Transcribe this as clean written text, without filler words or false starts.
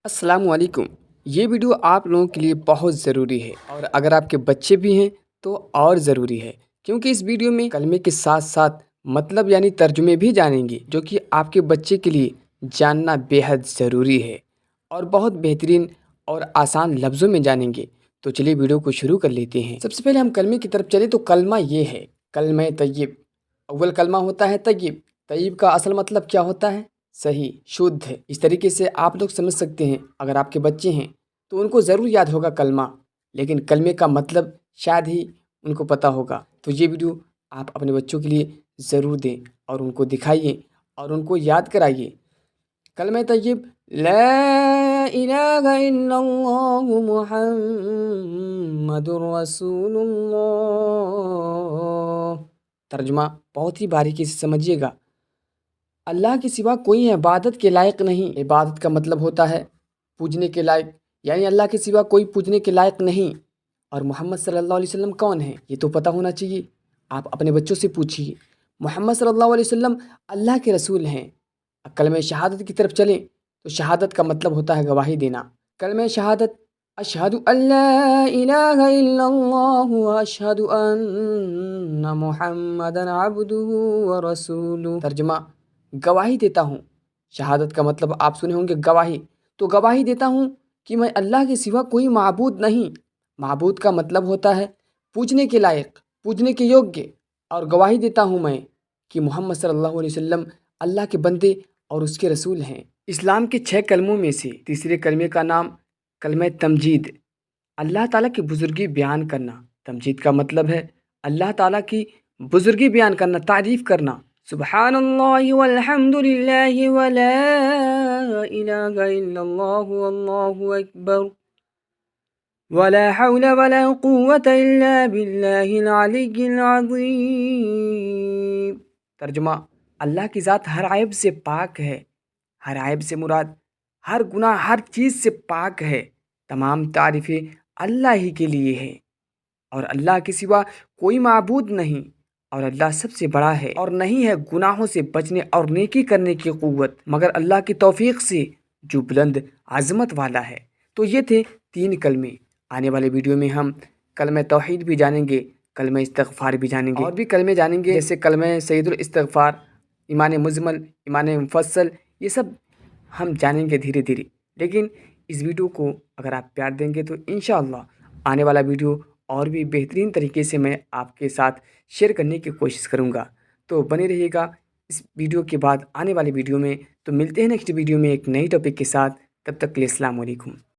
अस्सलाम वालेकुम। ये वीडियो आप लोगों के लिए बहुत ज़रूरी है और अगर आपके बच्चे भी हैं तो और ज़रूरी है, क्योंकि इस वीडियो में कलमे के साथ साथ मतलब यानी तर्जुमे भी जानेंगे जो कि आपके बच्चे के लिए जानना बेहद ज़रूरी है और बहुत बेहतरीन और आसान लफ्ज़ों में जानेंगे। तो चलिए वीडियो को शुरू कर लेते हैं। सबसे पहले हम कलमे की तरफ चले तो कलमा ये है, कलमे तय्यब। अव्वल कलमा होता है तय्यब। तय्यब का असल मतलब क्या होता है? सही, शुद्ध। इस तरीके से आप लोग समझ सकते हैं। अगर आपके बच्चे हैं तो उनको ज़रूर याद होगा कलमा, लेकिन कलमे का मतलब शायद ही उनको पता होगा। तो ये वीडियो आप अपने बच्चों के लिए ज़रूर दें और उनको दिखाइए और उनको याद कराइए। कलमे तय्यब ला इलाहा इल्लल्लाहु मुहम्मदुर रसूलुल्लाह। तर्जुमा बहुत ही बारीकी से समझिएगा। अल्लाह के सिवा कोई इबादत के लायक नहीं। इबादत का मतलब होता है पूजने के लायक, यानी अल्लाह के सिवा कोई पूजने के लायक नहीं। और मोहम्मद सल्लल्लाहु अलैहि वसल्लम कौन है ये तो पता होना चाहिए। आप अपने बच्चों से पूछिए। मोहम्मद सल्लल्लाहु अलैहि वसल्लम अल्लाह के रसूल हैं। कलमे शहादत की तरफ चलें तो शहादत का मतलब होता है गवाही देना। कलमे शहादत अशहदु अल्ला इलाहा इल्लल्लाह व अशहदु अन्ना मुहम्मदन अब्दुहु व रसूलुहु। तर्जुमा गवाही देता हूँ। शहादत का मतलब आप सुने होंगे गवाही। तो गवाही देता हूँ कि मैं अल्लाह के सिवा कोई माबूद नहीं। माबूद का मतलब होता है पूजने के लायक, पूजने के योग्य। और गवाही देता हूँ मैं कि मोहम्मद सल्लल्लाहु अलैहि वसल्लम अल्लाह के बंदे और उसके रसूल हैं। इस्लाम के 6 कलमों में से तीसरे कलमे का नाम कलमे तमजीद। अल्लाह ताला की बुजुर्गी बयान करना। तमजीद का मतलब है अल्लाह ताला की बुजुर्गी बयान करना, तारीफ़ करना। सुब्हानल्लाहि वल्हम्दुलिल्लाहि वला इलाहा इल्लल्लाहु वल्लाहु अकबर वला हौला वला कुव्वता इल्ला बिल्लाहिल अलिय्यिल अज़ीम। तर्जुमा अल्लाह की ज़ात हर ऐब से पाक है। हर ऐब से मुराद हर गुनाह, हर चीज़ से पाक है। तमाम तारीफ़ें अल्लाह ही के लिए है और अल्लाह के सिवा कोई माबूद नहीं। और अल्लाह सबसे बड़ा है और नहीं है गुनाहों से बचने और नेकी करने की क़ुव्वत मगर अल्लाह की तौफीक से जो बुलंद आज़मत वाला है। तो ये थे 3 कलमे। आने वाले वीडियो में हम कलमे तौहीद भी जानेंगे, कलमे इस्तिग़फ़ार भी जानेंगे और भी कलमे जानेंगे, जैसे कलमे सय्यदुल इस्तिग़फ़ार, ईमान मुज़मल, ईमान मुफ़स्सल। ये सब हम जानेंगे धीरे धीरे। लेकिन इस वीडियो को अगर आप प्यार देंगे तो इंशाअल्लाह आने वाला वीडियो और भी बेहतरीन तरीके से मैं आपके साथ शेयर करने की कोशिश करूँगा। तो बने रहिएगा इस वीडियो के बाद आने वाले वीडियो में। तो मिलते हैं नेक्स्ट वीडियो में एक नई टॉपिक के साथ। तब तक के लिए अस्सलाम वालेकुम।